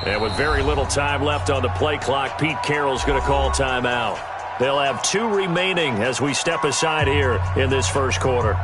And with very little time left on the play clock, Pete Carroll's going to call timeout. They'll have 2 remaining as we step aside here in this first quarter.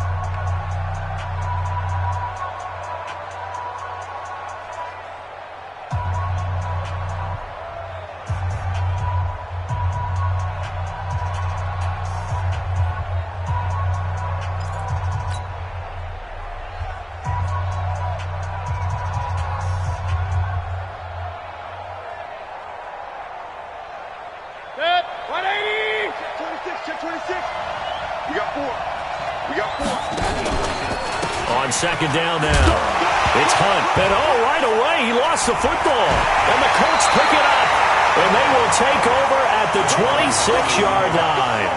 On second down now. It's Hunt. And right away, he lost the football. And the Colts pick it up. And they will take over at the 26-yard line.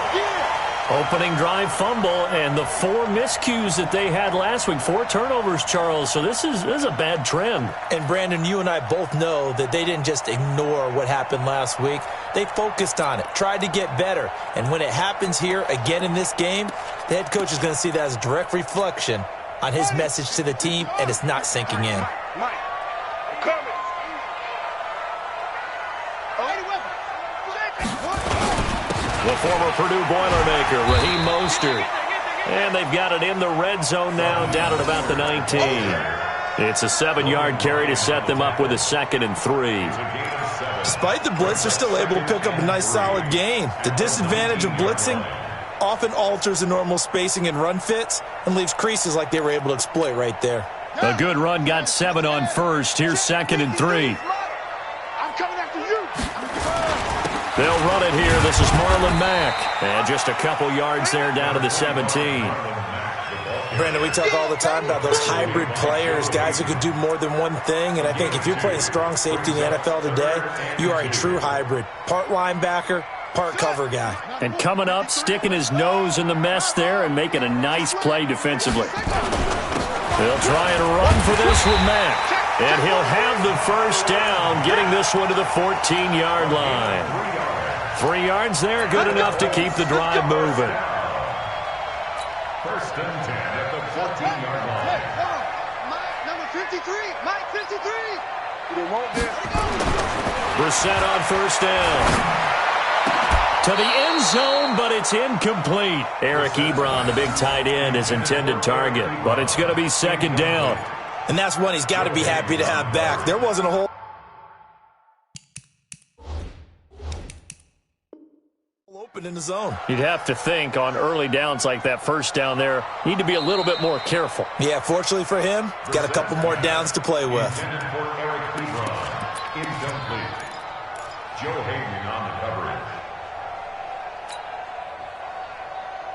Opening drive fumble and the 4 miscues that they had last week. 4 turnovers, Charles. So this is a bad trend. And, Brandon, you and I both know that they didn't just ignore what happened last week. They focused on it, tried to get better. And when it happens here again in this game, the head coach is going to see that as a direct reflection on his message to the team, and it's not sinking in. The former Purdue Boilermaker, Raheem Mostert. And they've got it in the red zone now, down at about the 19. It's a 7-yard carry to set them up with a 2nd and 3. Despite the blitz, they're still able to pick up a nice solid gain. The disadvantage of blitzing often alters the normal spacing and run fits and leaves creases like they were able to exploit right there. A good run, got 7 on first. Here's 2nd and 3. I'm coming after you. They'll run it here. This is Marlon Mack. And just a couple yards there down to the 17. Brandon, we talk all the time about those hybrid players, guys who could do more than one thing. And I think if you're playing strong safety in the NFL today, you are a true hybrid. Part linebacker, part cover guy. And coming up, sticking his nose in the mess there and making a nice play defensively. They'll try and run for this with Mack. And he'll have the first down, getting this one to the 14-yard line. 3 yards there, good enough to keep the drive moving. First and 10 at the 14-yard line. Number 53, Mike 53. They won't this. Brissett on first down. To the end zone, but it's incomplete. Eric Ebron, the big tight end, is intended target, but it's going to be 2nd down. And that's one he's got to be happy to have back. There wasn't a whole open in the zone. You'd have to think on early downs like that first down there, you need to be a little bit more careful. Yeah, fortunately for him, got a couple more downs to play with. Incomplete. Joe Hayden on the coverage.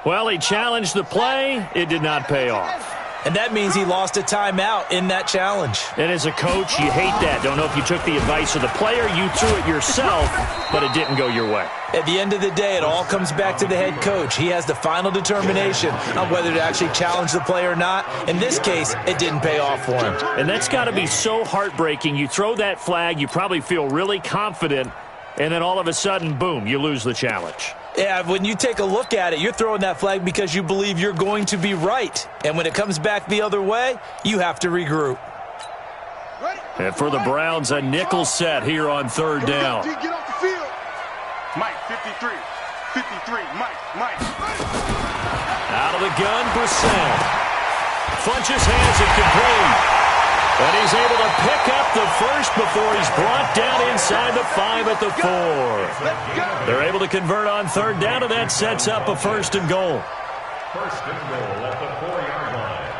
Well, he challenged the play. It did not pay off. And that means he lost a timeout in that challenge. And as a coach, you hate that. Don't know if you took the advice of the player, you threw it yourself, but it didn't go your way. At the end of the day, it all comes back to the head coach. He has the final determination on whether to actually challenge the play or not. In this case, it didn't pay off for him. And that's got to be so heartbreaking. You throw that flag, you probably feel really confident, and then all of a sudden, boom, you lose the challenge. Yeah, when you take a look at it, you're throwing that flag because you believe you're going to be right. And when it comes back the other way, you have to regroup. And for the Browns, a nickel set here on 3rd down. Get off the field. Mike, 53. 53, Mike. Out of the gun, Brissett. Funches hands it complete. And he's able to pick up the first before he's brought down inside the 5 at the 4. They're able to convert on 3rd down, and that sets up a 1st and goal. 1st and goal at the 4-yard line.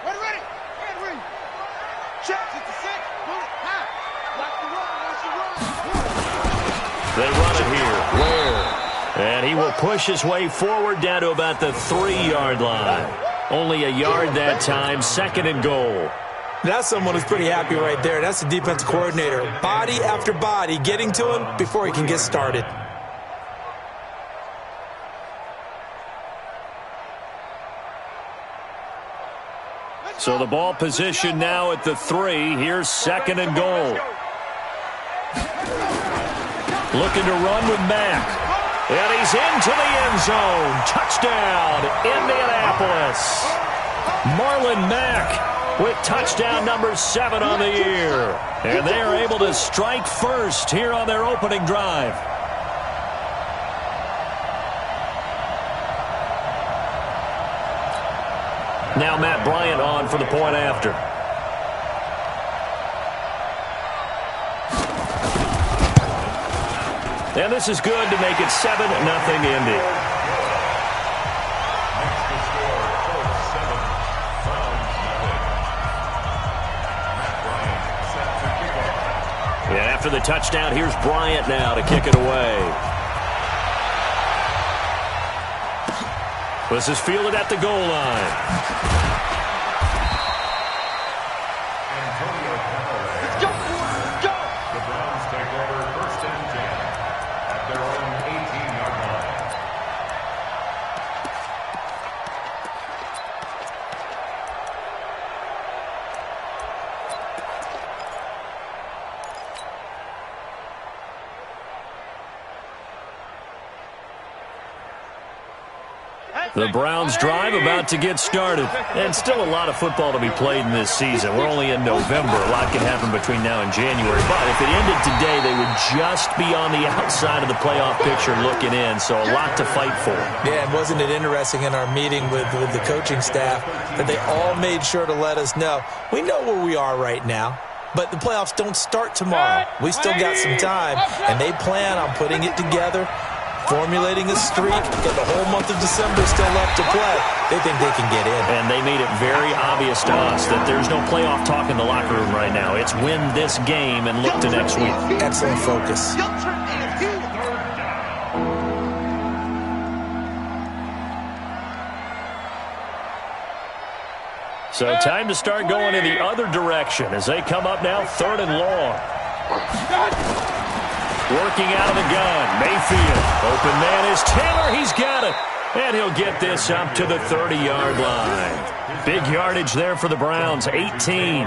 Ready. Check it to 6. They run it here. Ware. And he will push his way forward down to about the 3-yard line. Only a yard that time, 2nd and goal. That's someone who's pretty happy right there. That's the defensive coordinator. Body after body getting to him before he can get started. So the ball position now at the 3. Here's 2nd and goal. Looking to run with Mack. And he's into the end zone. Touchdown, Indianapolis. Marlon Mack with touchdown number 7 on the year. And they are able to strike first here on their opening drive. Now Matt Bryant on for the point after. And this is good to make it 7-0 Indy. Yeah, after the touchdown, here's Bryant now to kick it away. This is fielded at the goal line. The Browns drive about to get started. And still a lot of football to be played in this season. We're only in November. A lot can happen between now and January. But if it ended today, they would just be on the outside of the playoff picture looking in. So a lot to fight for. Yeah, and wasn't it interesting in our meeting with the coaching staff that they all made sure to let us know, we know where we are right now, but the playoffs don't start tomorrow. We still got some time, and they plan on putting it together, formulating a streak, get the whole month of December still left to play. They think they can get in. And they made it very obvious to us that there's no playoff talk in the locker room right now. It's win this game and look to next week. Excellent focus. So time to start going in the other direction as they come up now 3rd and long. Working out of the gun, Mayfield. Open man is Taylor. He's got it. And he'll get this up to the 30-yard line. Big yardage there for the Browns, 18.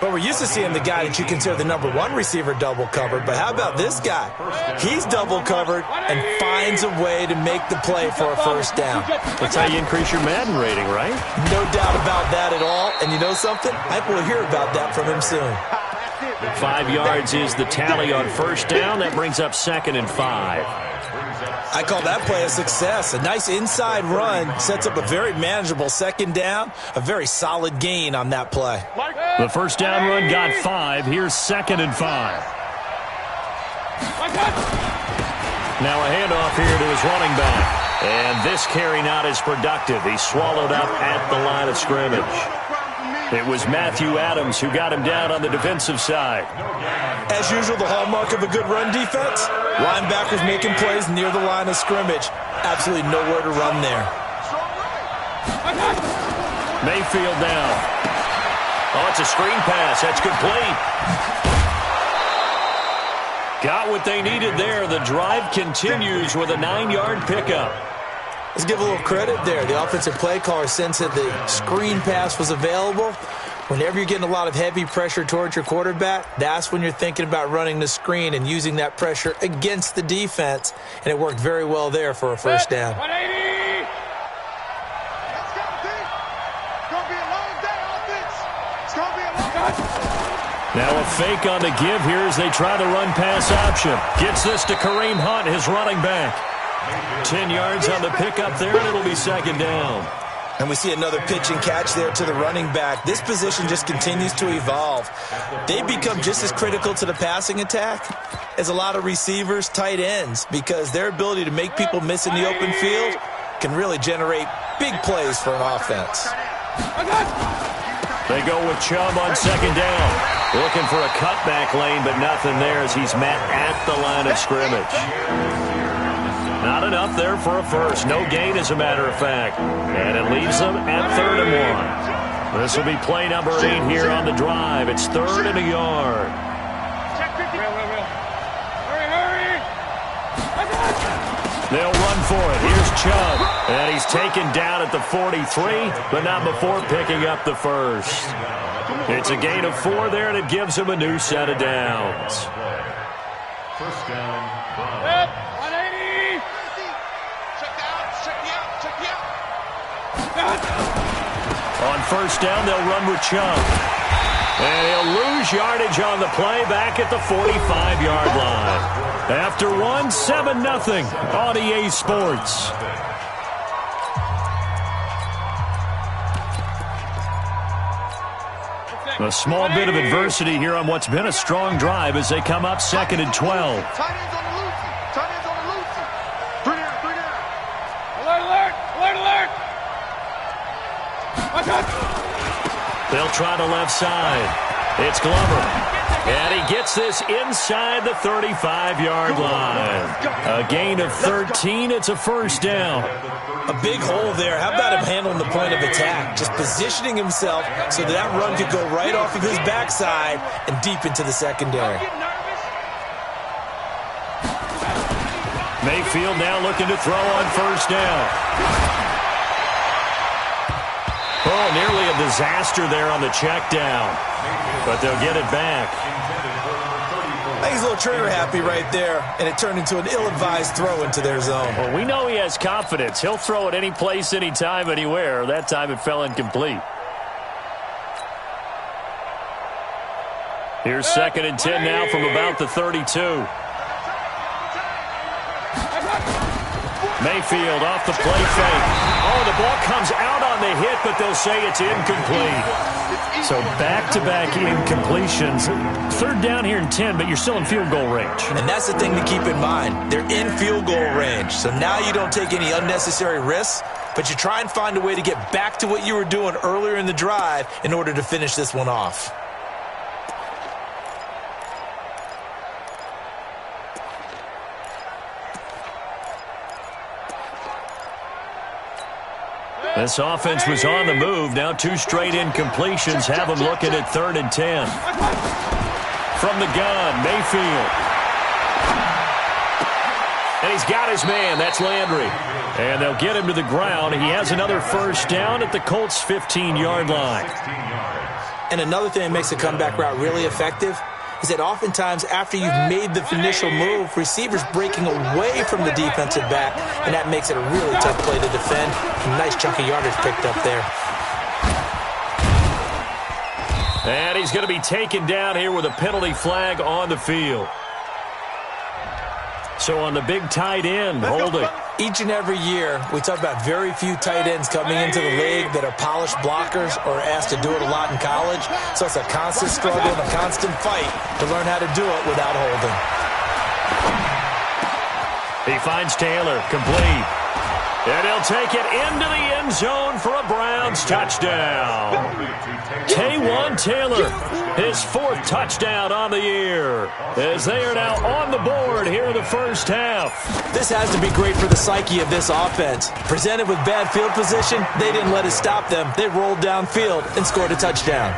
But we're used to seeing the guy that you consider the number 1 receiver double covered. But how about this guy? He's double covered and finds a way to make the play for a first down. That's how you increase your Madden rating, right? No doubt about that at all. And you know something? I think we'll hear about that from him soon. 5 yards is the tally on first down. That brings up 2nd and 5. I call that play a success. A nice inside run sets up a very manageable 2nd down. A very solid gain on that play. The first down run got 5. Here's 2nd and 5. Now a handoff here to his running back. And this carry not as productive. He's swallowed up at the line of scrimmage. It was Matthew Adams who got him down on the defensive side. As usual, the hallmark of a good run defense, linebackers making plays near the line of scrimmage. Absolutely nowhere to run there. Mayfield down. Oh, it's a screen pass. That's complete. Got what they needed there. The drive continues with a 9-yard pickup. Let's give a little credit there. The offensive play caller sensed that the screen pass was available. Whenever you're getting a lot of heavy pressure towards your quarterback, that's when you're thinking about running the screen and using that pressure against the defense. And it worked very well there for a first down. 180. Let's go, team. It's going to be a long day, offense. It's going to be a long day. Now a fake on the give here as they try the run-pass option. Gets this to Kareem Hunt, his running back. 10 yards on the pickup there, and it'll be 2nd down. And we see another pitch and catch there to the running back. This position just continues to evolve. They become just as critical to the passing attack as a lot of receivers, tight ends, because their ability to make people miss in the open field can really generate big plays for an offense. They go with Chubb on 2nd down. Looking for a cutback lane, but nothing there as he's met at the line of scrimmage. Not enough there for a first. No gain, as a matter of fact. And it leaves them at 3rd and 1. This will be play number 8 here on the drive. It's 3rd and a yard. Hurry. They'll run for it. Here's Chubb. And he's taken down at the 43, but not before picking up the first. It's a gain of 4 there, and it gives him a new set of downs. First down, Brown. 180. Check the out. On first down, they'll run with Chung. And he'll lose yardage on the play back at the 45-yard line. After one, 7-0 on EA Sports. A small bit of adversity here on what's been a strong drive as they come up 2nd and 12. Tight ends on the loosey. Tight ends on the loosey. 3 down, 3 down. Alert, alert, alert, alert. Watch out. They'll try the left side. It's Glover. And he gets this inside the 35-yard line. A gain of 13. It's a first down. A big hole there. How about him handling the point of attack? Just positioning himself so that run could go right off of his backside and deep into the secondary. Mayfield now looking to throw on first down. Oh, nearly a disaster there on the check down. But they'll get it back. I think he's a little trigger happy right there, and it turned into an ill-advised throw into their zone. Well, we know he has confidence. He'll throw it any place, anytime, anywhere. That time it fell incomplete. Here's 2nd and 10 now from about the 32. Mayfield off the play fake. Oh, the ball comes out on the hit, but they'll say it's incomplete. So back-to-back incompletions. 3rd down here and 10, but you're still in field goal range. And that's the thing to keep in mind. They're in field goal range. So now you don't take any unnecessary risks, but you try and find a way to get back to what you were doing earlier in the drive in order to finish this one off. This offense was on the move. Now 2 straight incompletions have them looking at 3rd and 10. From the gun, Mayfield. And he's got his man. That's Landry. And they'll get him to the ground. He has another first down at the Colts' 15-yard line. And another thing that makes a comeback route really effective is that oftentimes after you've made the initial move, receivers breaking away from the defensive back, and that makes it a really tough play to defend. A nice chunk of yardage picked up there. And he's going to be taken down here with a penalty flag on the field. So on the big tight end, holding. Each and every year, we talk about very few tight ends coming into the league that are polished blockers or asked to do it a lot in college. So it's a constant struggle and a constant fight to learn how to do it without holding. He finds Taylor, complete. And he'll take it into the end zone for a Browns touchdown. K1 Taylor, his 4th touchdown on the year, as they are now on the board here in the first half. This has to be great for the psyche of this offense. Presented with bad field position, they didn't let it stop them. They rolled downfield and scored a touchdown.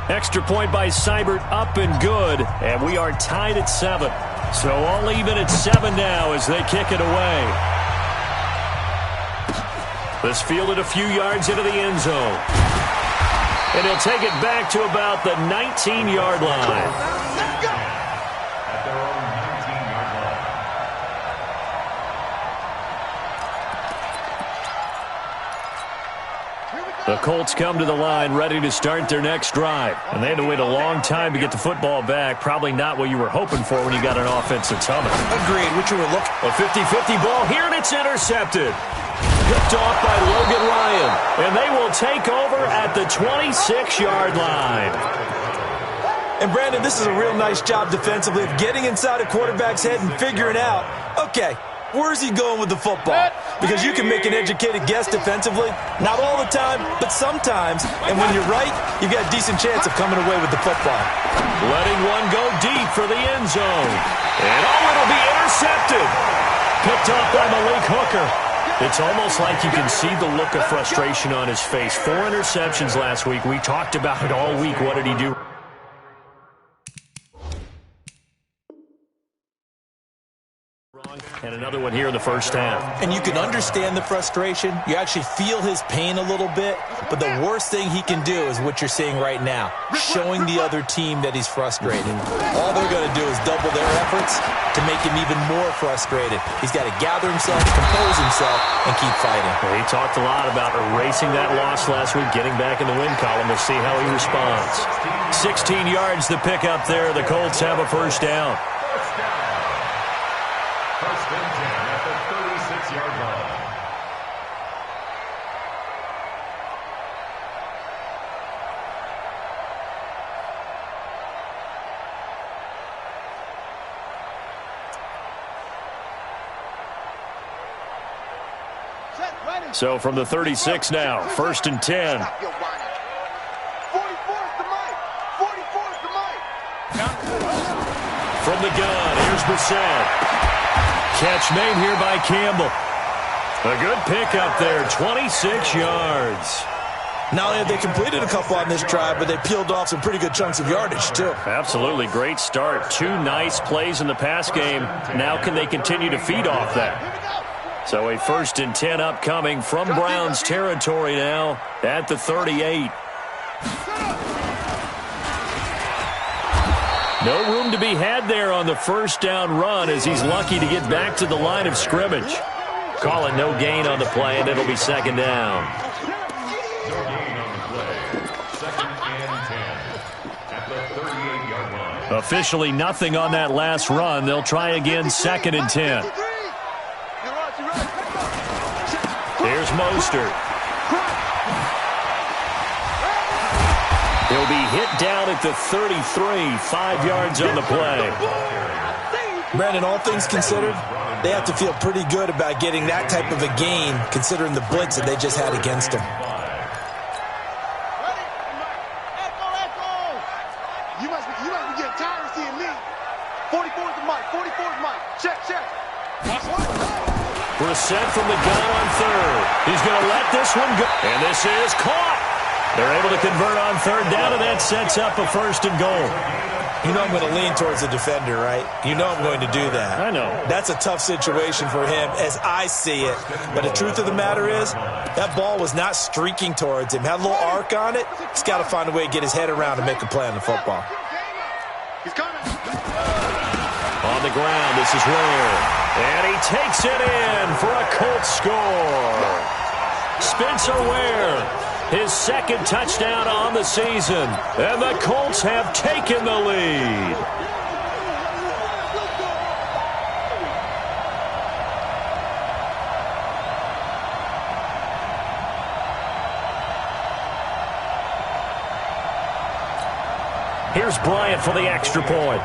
Extra point by Seibert, up and good, and we are tied at 7. So all even at 7 now as they kick it away. This fielded a few yards into the end zone. And he'll take it back to about the 19-yard line. The Colts come to the line ready to start their next drive. And they had to wait a long time to get the football back. Probably not what you were hoping for when you got an offense that's humming. Agreed. What you were looking. A 50-50 ball here, and it's intercepted. Picked off by Logan Ryan. And they will take over at the 26-yard line. And, Brandon, this is a real nice job defensively of getting inside a quarterback's head and figuring out, okay, where's he going with the football? Because you can make an educated guess defensively. Not all the time, but sometimes. And when you're right, you've got a decent chance of coming away with the football. Letting one go deep for the end zone. And it'll be intercepted. Picked off by Malik Hooker. It's almost like you can see the look of frustration on his face. 4 interceptions last week. We talked about it all week. What did he do? And another one here in the first half. And you can understand the frustration. You actually feel his pain a little bit. But the worst thing he can do is what you're seeing right now, showing the other team that he's frustrated. All they're going to do is double their efforts to make him even more frustrated. He's got to gather himself, compose himself, and keep fighting. Well, he talked a lot about erasing that loss last week, getting back in the win column. We'll see how he responds. 16 yards to pick up there. The Colts have a first down. First and 10 at the 36-yard line. So from the 36 now, first and 10. 44's the mic. 44's the mic. From the gun, here's Brissett. Catch made here by Campbell. A good pickup there, 26 yards. Not only have they completed a couple on this drive, but they peeled off some pretty good chunks of yardage, too. Absolutely, great start. 2 nice plays in the pass game. Now can they continue to feed off that? So a first and 10 upcoming from Browns territory now at the 38. No room to be had there on the first down run as he's lucky to get back to the line of scrimmage. Calling no gain on the play, and it'll be second down. No gain on the play. Second and 10 at the 38-yard line. Officially nothing on that last run. They'll try again, second and 10. Here's Mostert. He'll be hit down at the 33, 5 yards on the play. Brandon, all things considered, they have to feel pretty good about getting that type of a gain, considering the blitz that they just had against them. You must be getting tired of seeing me. 44's the mic. 44's mic. Check. Brissett from the gun on third. He's going to let this one go. And this is caught. They're able to convert on third down, and that sets up a first and goal. You know I'm going to lean towards the defender, right? You know I'm going to do that. I know. That's a tough situation for him as I see it. But the truth of the matter is, that ball was not streaking towards him. Had a little arc on it. He's got to find a way to get his head around and make a play on the football. He's coming. On the ground, this is Ware. And he takes it in for a Colts score. Spencer Ware, his second touchdown on the season. And the Colts have taken the lead. Here's Bryant for the extra point.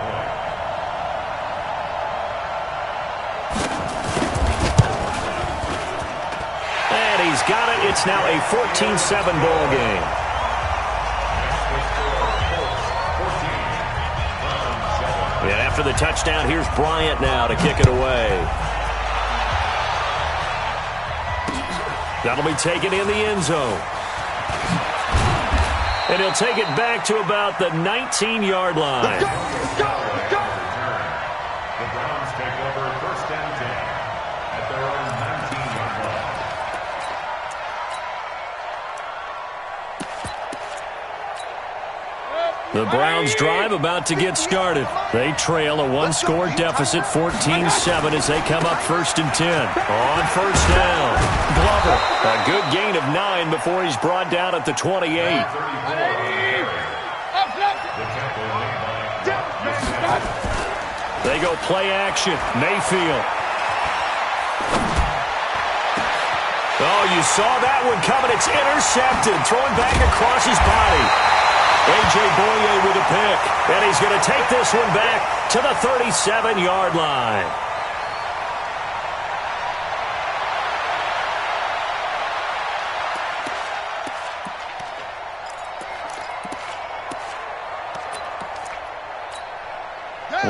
He's got it. It's now a 14-7 ball game. And after the touchdown, here's Bryant now to kick it away. That'll be taken in the end zone. And he'll take it back to about the 19-yard line. The Browns take over first and 10 at their own 19-yard line. The Browns drive about to get started. They trail a one-score deficit, 14-7, as they come up first and 10. On first down, Glover. A good gain of 9 before he's brought down at the 28. They go play action. Mayfield. Oh, you saw that one coming. It's intercepted. Throwing back across his body. A.J. Boye with a pick, and he's going to take this one back to the 37-yard line.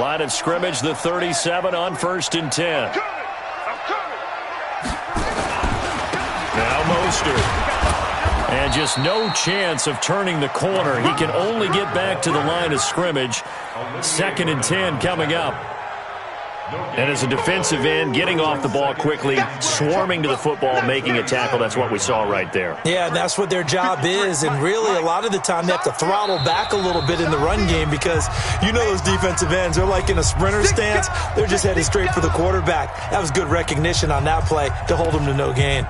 Line of scrimmage, the 37 on first and 10. Now Mostert. And just no chance of turning the corner. He can only get back to the line of scrimmage. Second and 10 coming up. And as a defensive end, getting off the ball quickly, swarming to the football, making a tackle, that's what we saw right there. Yeah, and that's what their job is. And really, a lot of the time, they have to throttle back a little bit in the run game because you know those defensive ends, they're like in a sprinter stance. They're just headed straight for the quarterback. That was good recognition on that play to hold them to no gain.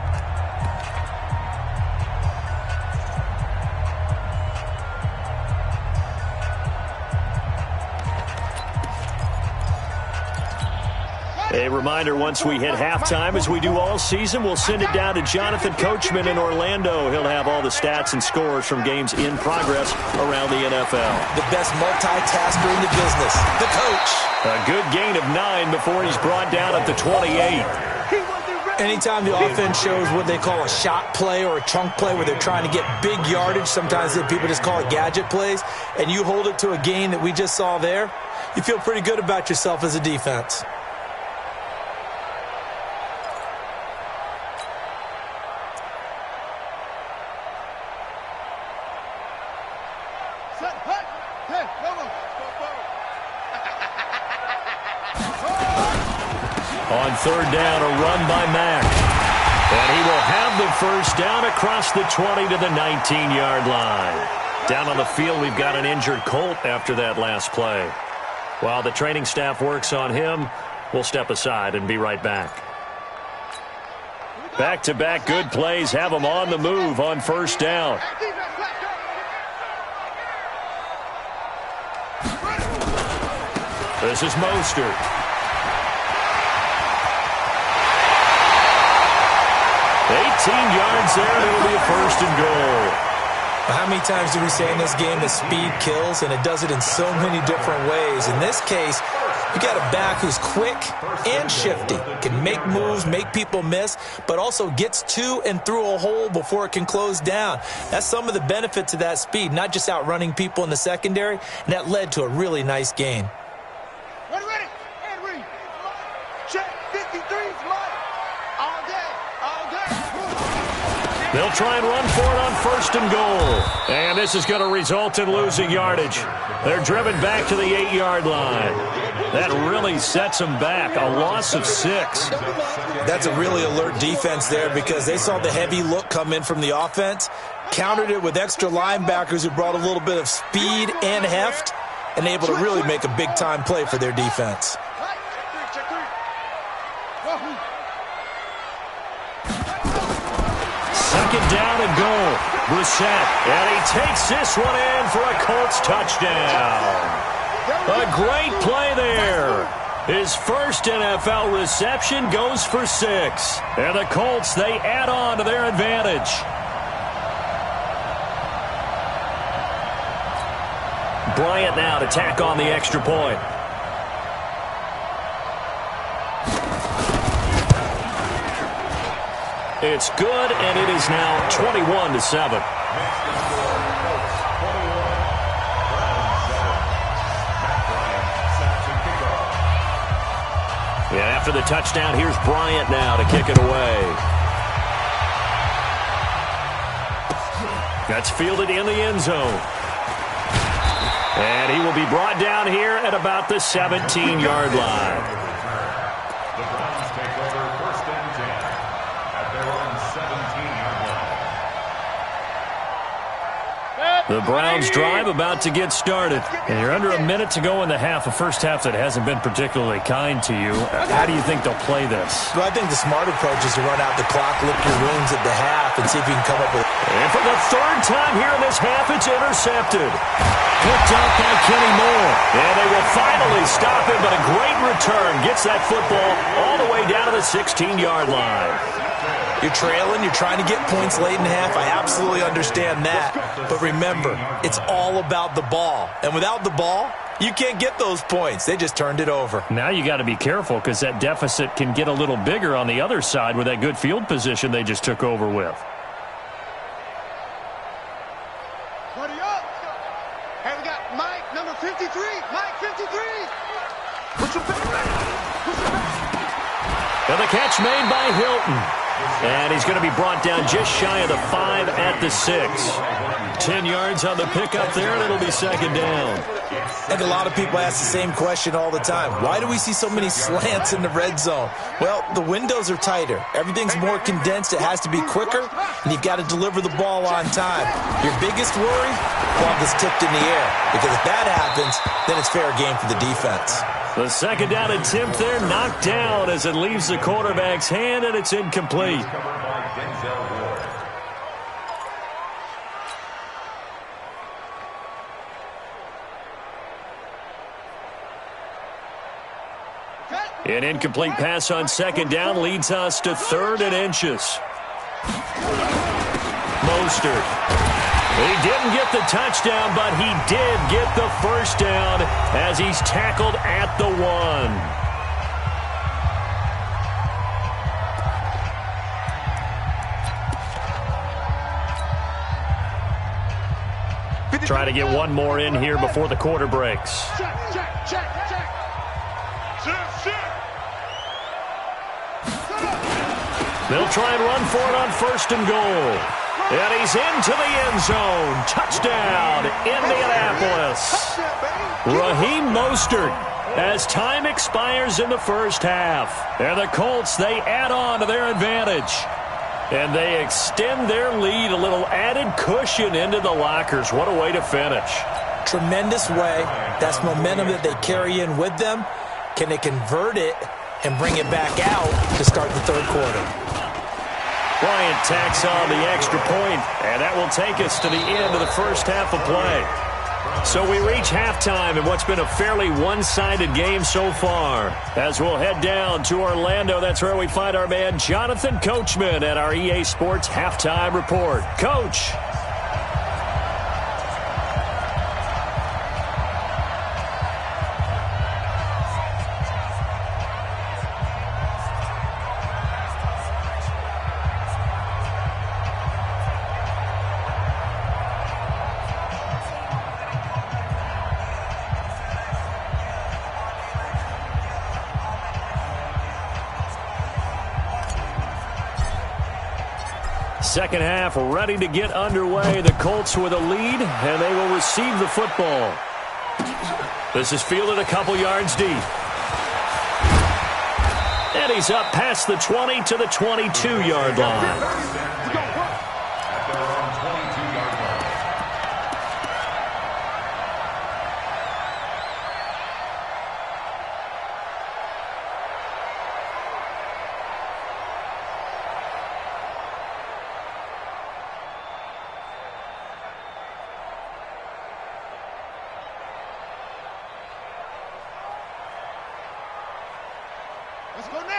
A reminder, once we hit halftime, as we do all season, we'll send it down to Jonathan Coachman in Orlando. He'll have all the stats and scores from games in progress around the NFL. The best multitasker in the business, the coach. A good gain of 9 before he's brought down at the 28. Anytime the offense shows what they call a shot play or a chunk play where they're trying to get big yardage, sometimes people just call it gadget plays, and you hold it to a gain that we just saw there, you feel pretty good about yourself as a defense. On third down, a run by Mack. And he will have the first down across the 20 to the 19-yard line. Down on the field, we've got an injured Colt after that last play. While the training staff works on him, we'll step aside and be right back. Back-to-back good plays have him on the move on first down. This is Mostert. 18 yards there, and it'll be a first and goal. How many times do we say in this game that speed kills, and it does it in so many different ways? In this case, you got a back who's quick and shifty, can make moves, make people miss, but also gets to and through a hole before it can close down. That's some of the benefits of that speed, not just outrunning people in the secondary, and that led to a really nice gain. Ready, and read. Check 53's light. All day, all day. They'll try and run for it on first and goal. And this is going to result in losing yardage. They're driven back to the 8-yard line. That really sets them back. A loss of 6. That's a really alert defense there because they saw the heavy look come in from the offense, countered it with extra linebackers who brought a little bit of speed and heft, and able to really make a big-time play for their defense. Second down and goal. Brissett, and he takes this one in for a Colts touchdown. A great play there. His first NFL reception goes for 6. And the Colts, they add on to their advantage. Bryant now to tack on the extra point. It's good, and it is now 21-7. Yeah, after the touchdown, here's Bryant now to kick it away. That's fielded in the end zone. And he will be brought down here at about the 17-yard line. The Browns take over first and 10 at their own 17-yard line. The Browns drive about to get started. And you're under a minute to go in the half, a first half that hasn't been particularly kind to you. How do you think they'll play this? Well, I think the smart approach is to run out the clock, lick your wounds at the half, and see if you can come up with it. And for the third time here in this half, it's intercepted. Picked up by Kenny Moore. And they will finally stop him, but a great return gets that football all the way down to the 16-yard line. You're trailing, you're trying to get points late in half. I absolutely understand that. But remember, it's all about the ball. And without the ball, you can't get those points. They just turned it over. Now you got to be careful because that deficit can get a little bigger on the other side with that good field position they just took over with. Buddy up. Hey, we got Mike, number 53. Mike, 53. Put your back. Put your back. And the catch made by Hilton. And he's going to be brought down just shy of the 5 at the 6. 10 yards on the pickup there, and it'll be second down. I think a lot of people ask the same question all the time. Why do we see so many slants in the red zone? Well, the windows are tighter. Everything's more condensed. It has to be quicker, and you've got to deliver the ball on time. Your biggest worry? Ball gets tipped in the air, because if that happens, then it's fair game for the defense. The second down attempt there knocked down as it leaves the quarterback's hand, and it's incomplete. An incomplete pass on second down leads us to 3rd and inches. Mostert. He didn't get the touchdown, but he did get the first down as he's tackled at the 1. Try to get one more in here before the quarter breaks. They'll try and run for it on 1st and goal. And he's into the end zone. Touchdown, Indianapolis. Raheem Mostert as time expires in the first half. And the Colts, they add on to their advantage. And they extend their lead, a little added cushion into the lockers. What a way to finish. Tremendous way. That's momentum that they carry in with them. Can they convert it and bring it back out to start the 3rd quarter? Bryant tacks on the extra point, and that will take us to the end of the first half of play. So we reach halftime in what's been a fairly one-sided game so far. As we'll head down to Orlando, that's where we find our man Jonathan Coachman at our EA Sports Halftime Report. Coach. Second half ready to get underway. The Colts with a lead, and they will receive the football. This is fielded a couple yards deep. And he's up past the 20 to the 22-yard line.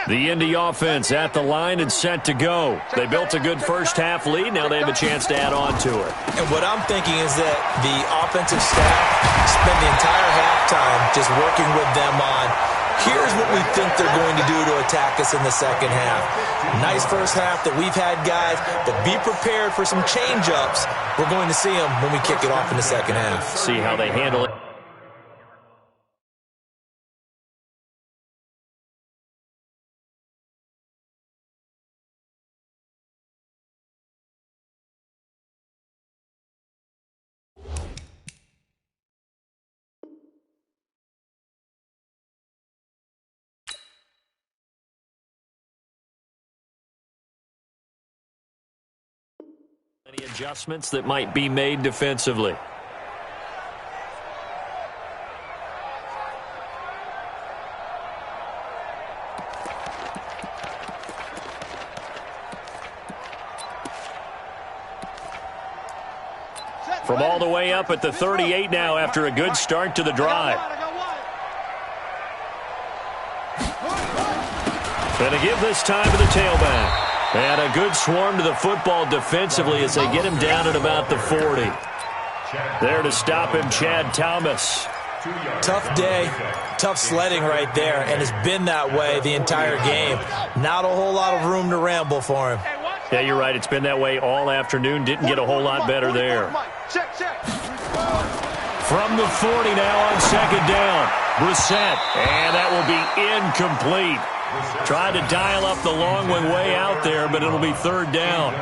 The Indy offense at the line and set to go. They built a good first half lead. Now they have a chance to add on to it. And what I'm thinking is that the offensive staff spend the entire halftime just working with them on, here's what we think they're going to do to attack us in the second half. Nice first half that we've had, guys, but be prepared for some change-ups. We're going to see them when we kick it off in the second half. See how they handle it. Any adjustments that might be made defensively. From all the way up at the 38 now after a good start to the drive. And to give this time to the tailback. And a good swarm to the football defensively as they get him down at about the 40. There to stop him, Chad Thomas. Tough day, tough sledding right there, and it's been that way the entire game. Not a whole lot of room to ramble for him. Yeah, you're right. It's been that way all afternoon. Didn't get a whole lot better there. From the 40 now on second down. Brissett, and that will be incomplete. Tried to dial up the long one way out there, but it'll be third down.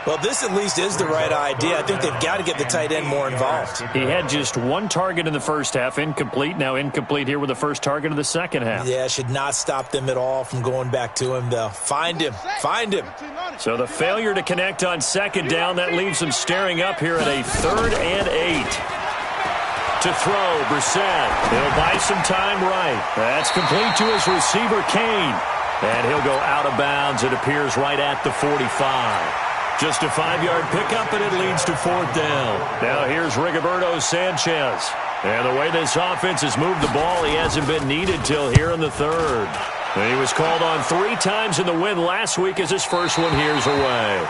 Well, this at least is the right idea. I think they've got to get the tight end more involved. He had just one target in the first half, incomplete. Now incomplete here with the first target of the second half. Yeah, should not stop them at all from going back to him, though. Find him. Find him. So the failure to connect on second down, that leaves them staring up here at a 3rd and 8. To throw, Brissett. He'll buy some time right. That's complete to his receiver, Kane. And he'll go out of bounds, it appears, right at the 45. Just a 5-yard pickup, and it leads to 4th down. Now here's Rigoberto Sanchez. And the way this offense has moved the ball, he hasn't been needed till here in the 3rd. And he was called on 3 times in the win last week as his first one here's away.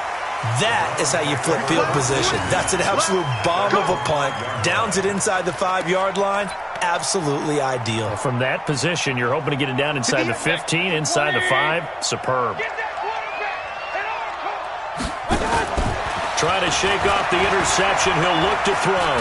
That is how you flip field position. That's an absolute bomb of a punt. Downs it inside the 5-yard line. Absolutely ideal. From that position, you're hoping to get it down inside the 15, inside the 5. Superb. Trying to shake off the interception. He'll look to throw.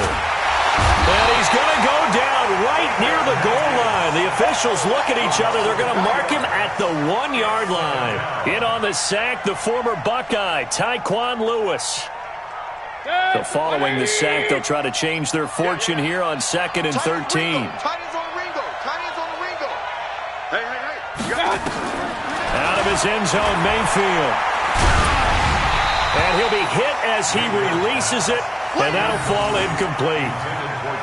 And he's going to go down right near the goal line. The officials look at each other. They're going to mark him at the 1-yard line. In on the sack, the former Buckeye, Tyquan Lewis. So following the sack, they'll try to change their fortune here on 2nd and 13. Tight ends on the Ringo. Tight ends on the Ringo. Hey. Out of his end zone, Mayfield. And he'll be hit as he releases it, and that'll fall incomplete.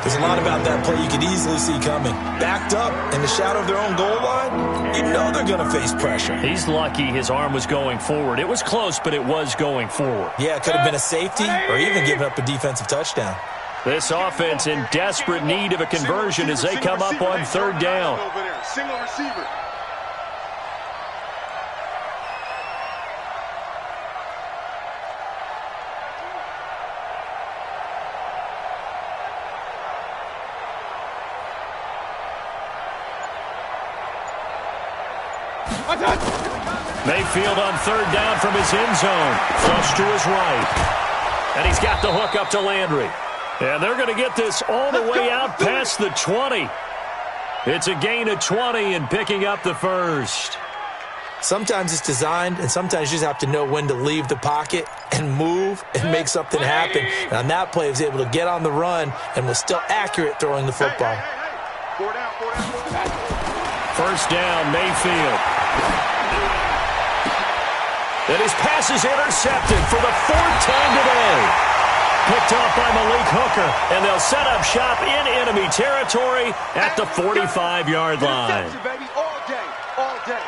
There's a lot about that play you could easily see coming. Backed up in the shadow of their own goal line, you know they're going to face pressure. He's lucky his arm was going forward. It was close, but it was going forward. Yeah, it could have been a safety or even given up a defensive touchdown. This offense in desperate need of a conversion as they come up on 3rd down. Single receiver. Mayfield on 3rd down from his end zone. Flush to his right. And he's got the hook up to Landry. And they're going to get this all the way out past the 20. It's a gain of 20 and picking up the first. Sometimes it's designed, and sometimes you just have to know when to leave the pocket and move and make something happen. And on that play, he was able to get on the run and was still accurate throwing the football. Four down. First down, Mayfield. And his pass is intercepted for the 4th time today. Picked off by Malik Hooker, and they'll set up shop in enemy territory at the 45-yard line. Interception, baby, all day, all day.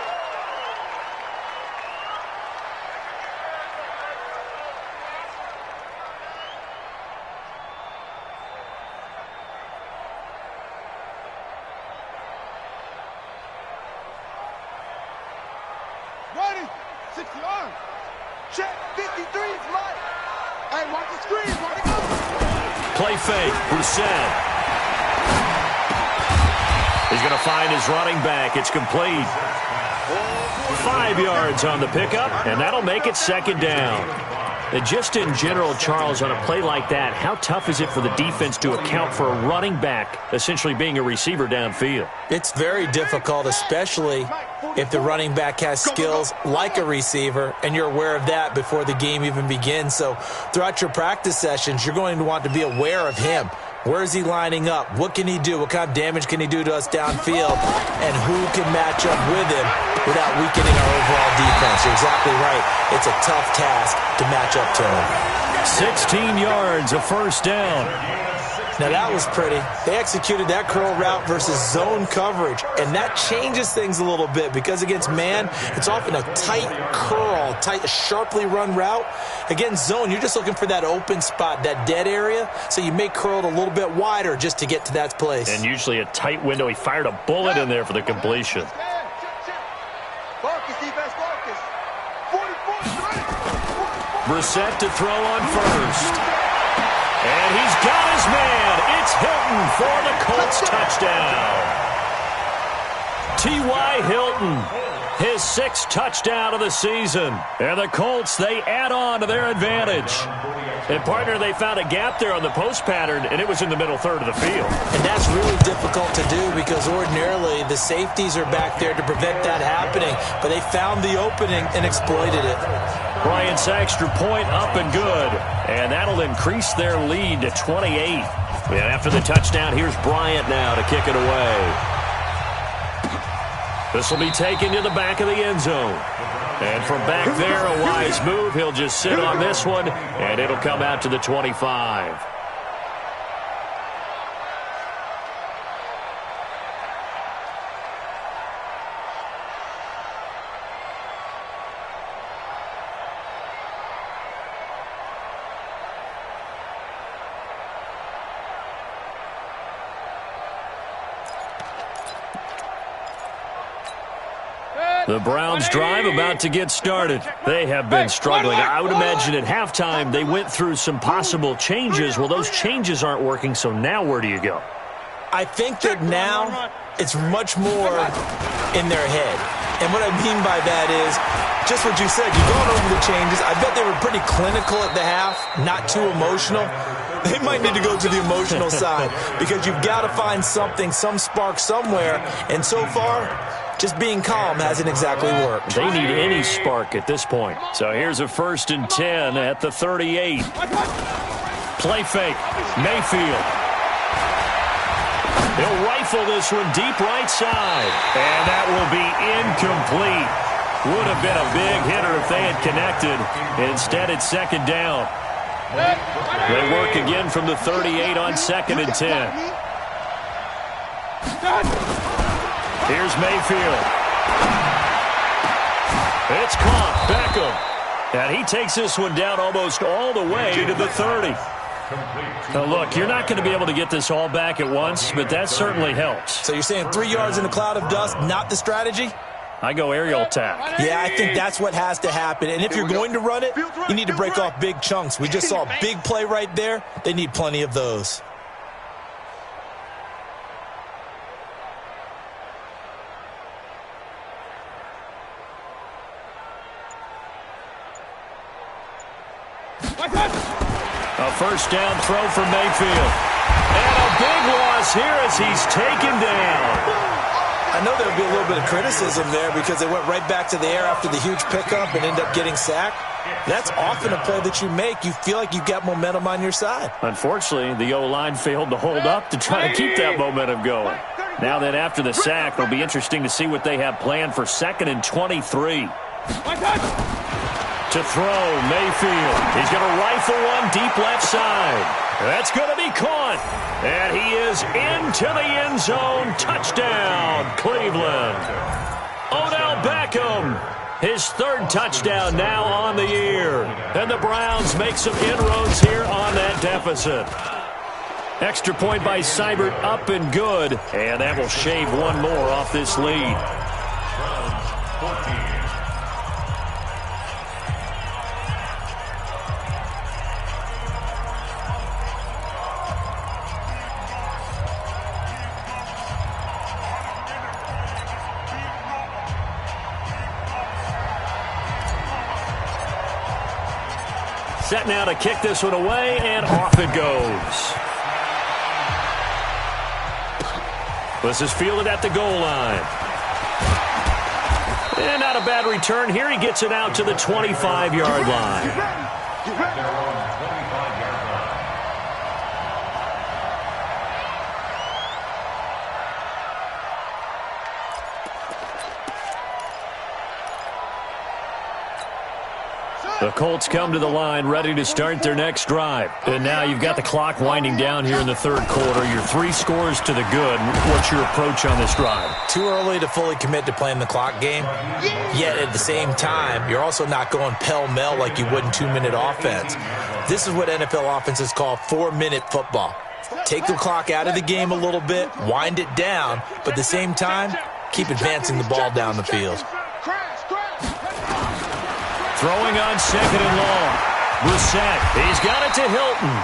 Ready, 60 yards. Check, 53 is light. Hey, watch the screen, watch it go. Play fake, Brissett. He's going to find his running back. It's complete. 5 yards on the pickup, and that'll make it 2nd down. And just in general, Charles, on a play like that, how tough is it for the defense to account for a running back essentially being a receiver downfield? It's very difficult, especially if the running back has skills like a receiver, and you're aware of that before the game even begins. So throughout your practice sessions, you're going to want to be aware of him. Where is he lining up? What can he do? What kind of damage can he do to us downfield? And who can match up with him without weakening our overall defense? You're exactly right. It's a tough task to match up to him. 16 yards, a first down. Now that was pretty. They executed that curl route versus zone coverage, and that changes things a little bit because against man, it's often a tight curl, tight, sharply run route. Against zone, you're just looking for that open spot, that dead area, so you may curl it a little bit wider just to get to that place. And usually a tight window. He fired a bullet in there for the completion. Focus, defense, focus. 44, Brissett to throw on first. And he's got his man. It's Hilton for the Colts touchdown. T.Y. Hilton, his 6th touchdown of the season. And the Colts, they add on to their advantage. And, partner, they found a gap there on the post pattern, and it was in the middle third of the field. And that's really difficult to do because ordinarily the safeties are back there to prevent that happening. But they found the opening and exploited it. Bryant's extra point up and good. And that'll increase their lead to 28. And after the touchdown, here's Bryant now to kick it away. This will be taken to the back of the end zone. And from back there, a wise move. He'll just sit on this one, and it'll come out to the 25. The Browns drive about to get started. They have been struggling. I would imagine at halftime they went through some possible changes. Well, those changes aren't working, so now where do you go? I think that now it's much more in their head. And what I mean by that is just what you said. You're going over the changes. I bet they were pretty clinical at the half, not too emotional. They might need to go to the emotional side because you've got to find something, some spark somewhere. And so far, just being calm hasn't exactly worked. They need any spark at this point. So here's a 1st and 10 at the 38. Play fake. Mayfield. He'll rifle this one deep right side. And that will be incomplete. Would have been a big hitter if they had connected. Instead, it's 2nd down. They work again from the 38 on 2nd and 10. Here's Mayfield. It's caught. Beckham. And he takes this one down almost all the way to the 30. Now, look, you're not going to be able to get this all back at once, but that certainly helps. So you're saying 3 yards in a cloud of dust, not the strategy? I go aerial attack. Yeah, I think that's what has to happen. And if you're going to run it, you need to break off big chunks. We just saw a big play right there. They need plenty of those. A 1st down throw for Mayfield. And a big loss here as he's taken down. I know there'll be a little bit of criticism there because they went right back to the air after the huge pickup and ended up getting sacked. That's often a play that you make. You feel like you've got momentum on your side. Unfortunately, the O-line failed to hold up to try to keep that momentum going. Now then, after the sack, it'll be interesting to see what they have planned for 2nd and 23. To throw, Mayfield. He's going to rifle one deep left side. That's going to be caught. And he is into the end zone. Touchdown, Cleveland. Odell Beckham, his 3rd touchdown now on the year. And the Browns make some inroads here on that deficit. Extra point by Seibert, up and good. And that will shave one more off this lead. Set now to kick this one away, and off it goes. This is fielded at the goal line. And not a bad return here. He gets it out to the 25-yard line. The Colts come to the line ready to start their next drive. And now you've got the clock winding down here in the 3rd quarter. You're 3 scores to the good. What's your approach on this drive? Too early to fully commit to playing the clock game. Yet at the same time, you're also not going pell-mell like you would in 2-minute offense. This is what NFL offenses call 4-minute football. Take the clock out of the game a little bit, wind it down, but at the same time, keep advancing the ball down the field. Throwing on 2nd and long. Brissett, he's got it to Hilton.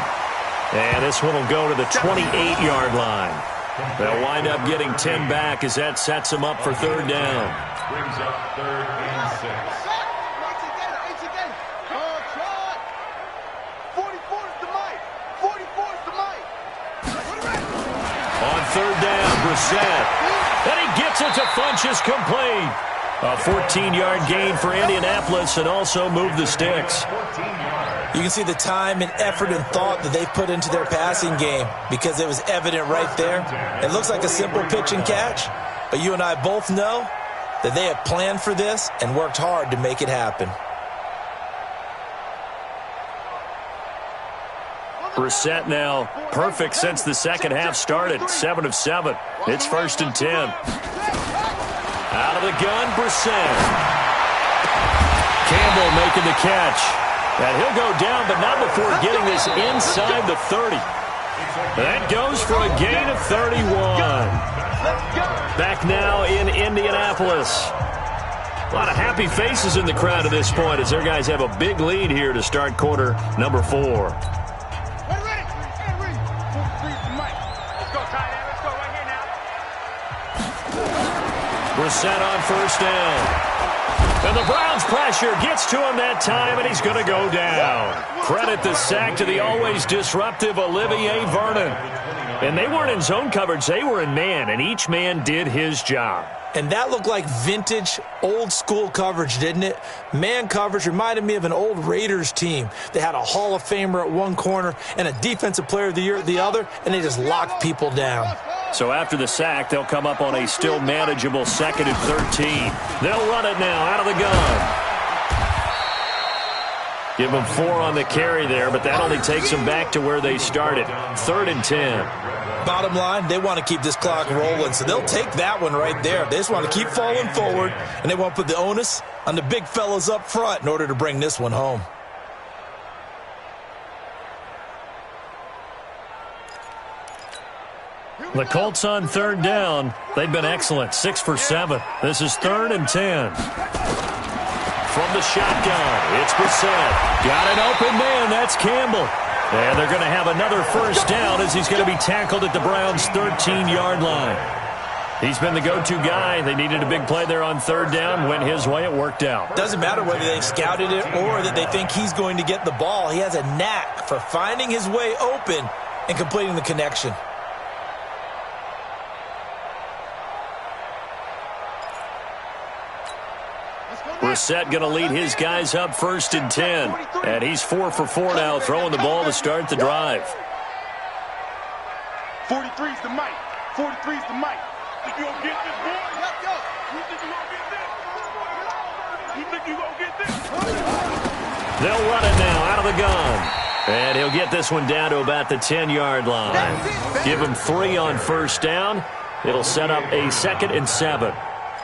And this one will go to the 28-yard line. They'll wind up getting 10 back as that sets them up for 3rd down. Brings up 3rd and 6. 44's the mic. 44's the mic. On 3rd down, Brissett. And he gets it to Funchess complete. A 14-yard gain for Indianapolis and also move the sticks. You can see the time and effort and thought that they put into their passing game because it was evident right there. It looks like a simple pitch and catch, but you and I both know that they have planned for this and worked hard to make it happen. Brissett now perfect since the second half started. 7 of 7. It's 1st and 10. Out of the gun, Brissett. Campbell making the catch. And he'll go down, but not before getting this inside the 30. That goes for a gain of 31. Back now in Indianapolis. A lot of happy faces in the crowd at this point as their guys have a big lead here to start quarter number 4. Brissett on 1st down. And the Browns' pressure gets to him that time, and he's going to go down. Credit the sack to the always disruptive Olivier Vernon. And they weren't in zone coverage. They were in man, and each man did his job. And that looked like vintage, old-school coverage, didn't it? Man coverage reminded me of an old Raiders team. They had a Hall of Famer at one corner and a Defensive Player of the Year at the other, and they just locked people down. So after the sack, they'll come up on a still manageable 2nd and 13. They'll run it now out of the gun. Give them 4 on the carry there, but that only takes them back to where they started. 3rd and 10. Bottom line, they want to keep this clock rolling, so they'll take that one right there. They just want to keep falling forward, and they want to put the onus on the big fellas up front in order to bring this one home. The Colts on 3rd down. They've been excellent. 6 for 7. This is 3rd and 10. From the shotgun, it's Brissett. Got an open man. That's Campbell. And they're going to have another 1st down as he's going to be tackled at the Browns' 13-yard line. He's been the go-to guy. They needed a big play there on 3rd down. Went his way. It worked out. Doesn't matter whether they've scouted it or that they think he's going to get the ball. He has a knack for finding his way open and completing the connection. Brissett going to lead his guys up 1st and 10. And he's 4 for 4 now, throwing the ball to start the drive. 43's the mic. 43's the mic. Think you gonna get this, boy? Let's go. You think you gonna get this? You think you gonna get this? They'll run it now out of the gun. And he'll get this one down to about the 10-yard line. Give him 3 on 1st down. It'll set up a 2nd and 7.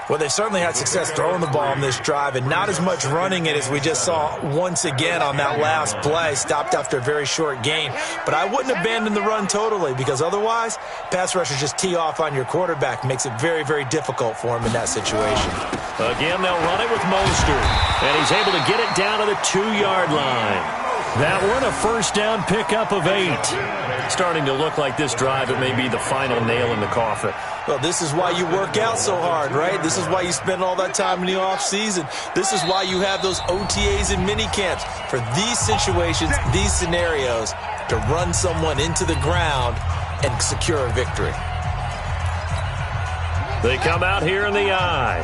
Well, they certainly had success throwing the ball on this drive and not as much running it as we just saw once again on that last play. Stopped after a very short gain. But I wouldn't abandon the run totally because otherwise, pass rushers just tee off on your quarterback. Makes it very, very difficult for him in that situation. Again, they'll run it with Mostert. And he's able to get it down to the 2-yard line. That one, a 1st down pickup of 8. Starting to look like this drive, it may be the final nail in the coffin. Well, this is why you work out so hard, right? This is why you spend all that time in the offseason. This is why you have those OTAs and mini camps for these situations, these scenarios, to run someone into the ground and secure a victory. They come out here in the eye.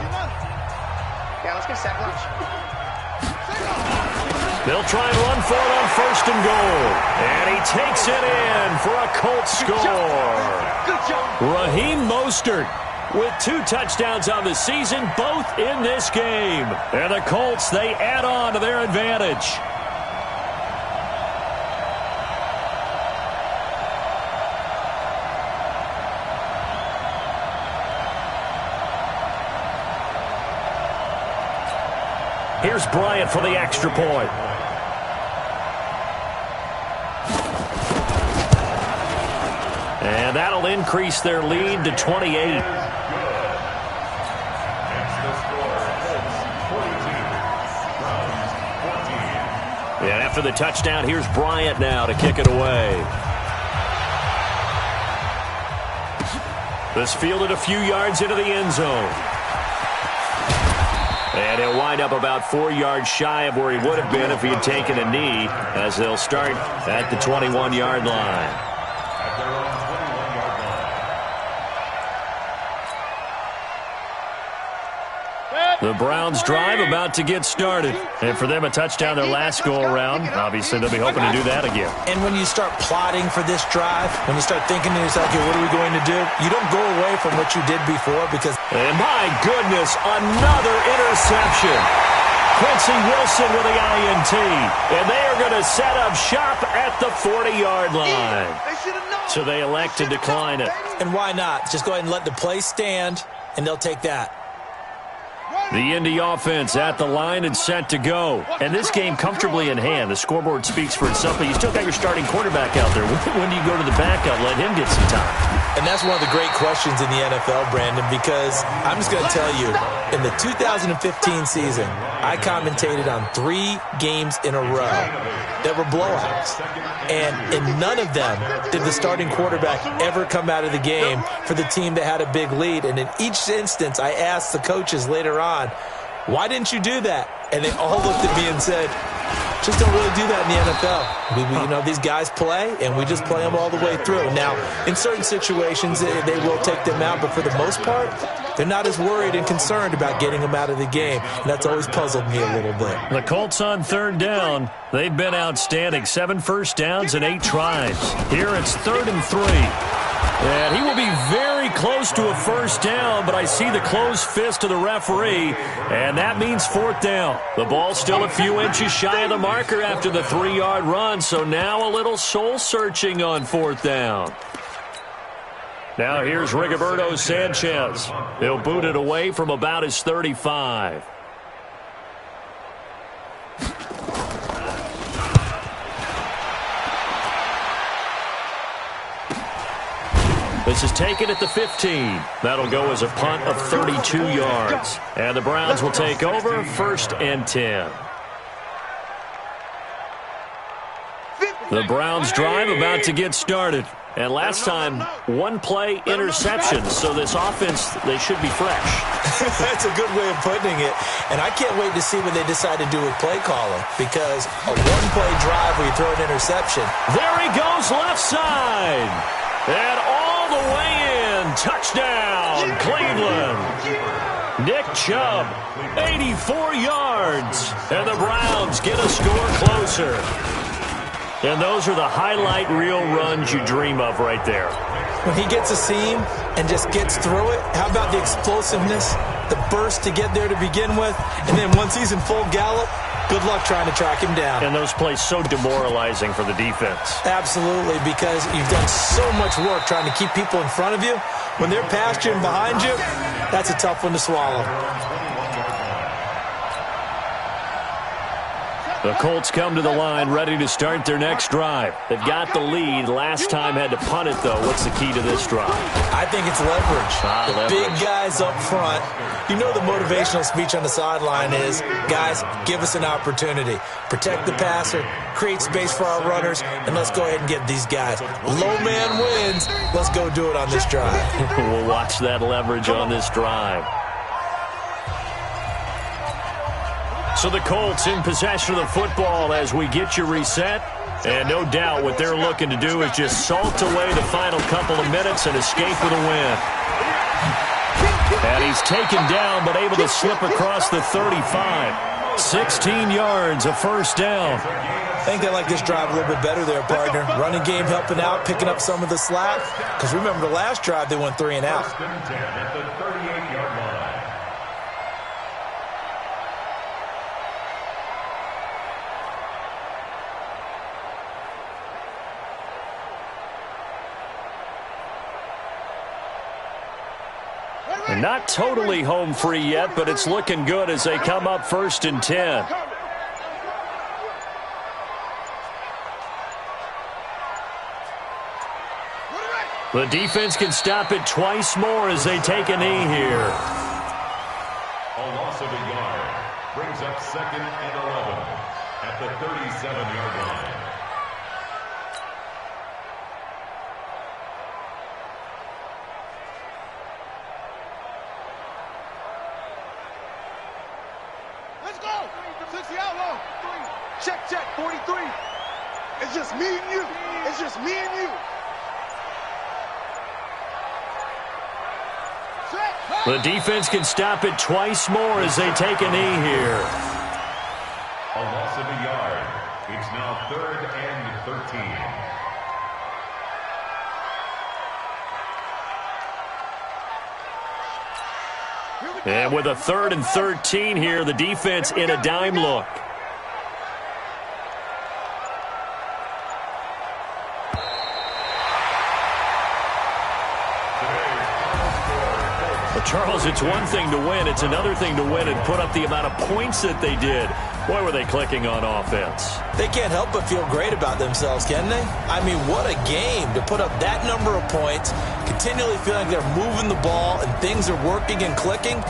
Yeah, let's get set lunch. They'll try and run for it on 1st and goal. And he takes it in for a Colts score. Good job. Raheem Mostert with 2 touchdowns on the season, both in this game. And the Colts, they add on to their advantage. Here's Bryant for the extra point. And that'll increase their lead to 28. And after the touchdown, here's Bryant now to kick it away. This fielded a few yards into the end zone. And he'll wind up about 4 yards shy of where he would have been if he had taken a knee, as they'll start at the 21-yard line. The The Browns drive about to get started. And for them, a touchdown their last go-around. Obviously, they'll be hoping to do that again. And when you start plotting for this drive, when you start thinking to yourself, okay, what are we going to do? You don't go away from what you did before because... And my goodness, another interception. Quincy Wilson with the INT. And they are going to set up shop at the 40-yard line. So they elect to decline it. And why not? Just go ahead and let the play stand, and they'll take that. The Indy offense at the line and set to go. And this game comfortably in hand. The scoreboard speaks for itself, but you still got your starting quarterback out there. When do you go to the backup, let him get some time? And that's one of the great questions in the NFL, Brandon, because I'm just going to tell you, in the 2015 season, I commentated on 3 games in a row that were blowouts. And in none of them did the starting quarterback ever come out of the game for the team that had a big lead. And in each instance, I asked the coaches later on, why didn't you do that? And they all looked at me and said, just don't really do that in the NFL. You know, these guys play, and we just play them all the way through. Now, in certain situations, they will take them out, but for the most part, they're not as worried and concerned about getting them out of the game, and that's always puzzled me a little bit. The Colts on 3rd down. They've been outstanding. 7 first downs and 8 tries. Here it's 3rd and 3. And he will be very close to a first down, but I see the closed fist of the referee, and that means 4th down. The ball still a few inches shy of the marker after the 3-yard run, so now a little soul-searching on 4th down. Now here's Rigoberto Sanchez. He'll boot it away from about his 35. This is taken at the 15. That'll go as a punt of 32 yards. And the Browns will take over 1st and 10. The Browns drive about to get started. And last time, 1-play interception. So this offense, they should be fresh. That's a good way of putting it. And I can't wait to see what they decide to do with play calling. Because a 1-play drive where you throw an interception. There he goes left side. And all the way in. Touchdown, Cleveland. Nick Chubb, 84 yards. And the Browns get a score closer. And those are the highlight reel runs you dream of right there. When he gets a seam and just gets through it, how about the explosiveness, the burst to get there to begin with, and then once he's in full gallop, good luck trying to track him down. And those plays so demoralizing for the defense. Absolutely, because you've done so much work trying to keep people in front of you. When they're past you and behind you, that's a tough one to swallow. The Colts come to the line ready to start their next drive. They've got the lead. Last time had to punt it, though. What's the key to this drive? I think it's leverage. The big guys up front. You know the motivational speech on the sideline is, guys, give us an opportunity. Protect the passer, create space for our runners, and let's go ahead and get these guys. Low man wins. Let's go do it on this drive. We'll watch that leverage on this drive. So the Colts in possession of the football as we get you reset. And no doubt what they're looking to do is just salt away the final couple of minutes and escape with a win. And he's taken down but able to slip across the 35. 16 yards, a first down. I think they like this drive a little bit better there, partner. Running game helping out, picking up some of the slack. Because remember the last drive they went 3 and out. And not totally home free yet, but it's looking good as they come up 1st and 10. The defense can stop it twice more as they take a knee here. A loss of a yard brings up 2nd and 11 at the 37-yard line. Check, 43. It's just me and you. It's just me and you. Set. The defense can stop it twice more as they take a knee here. A loss of a yard. It's now 3rd and 13. And with a 3rd and 13 here, the defense in a dime look. Well, Charles, it's one thing to win. It's another thing to win and put up the amount of points that they did. Boy, were they clicking on offense. They can't help but feel great about themselves, can they? I mean, what a game to put up that number of points, continually feeling like they're moving the ball and things are working and clicking.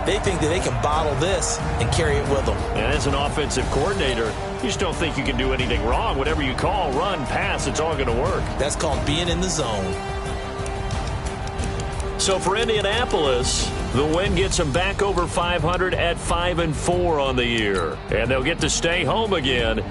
They think that they can bottle this and carry it with them. And as an offensive coordinator, you just don't think you can do anything wrong. Whatever you call, run, pass, it's all going to work. That's called being in the zone. So for Indianapolis, the win gets them back over 500 at 5-4 on the year. And they'll get to stay home again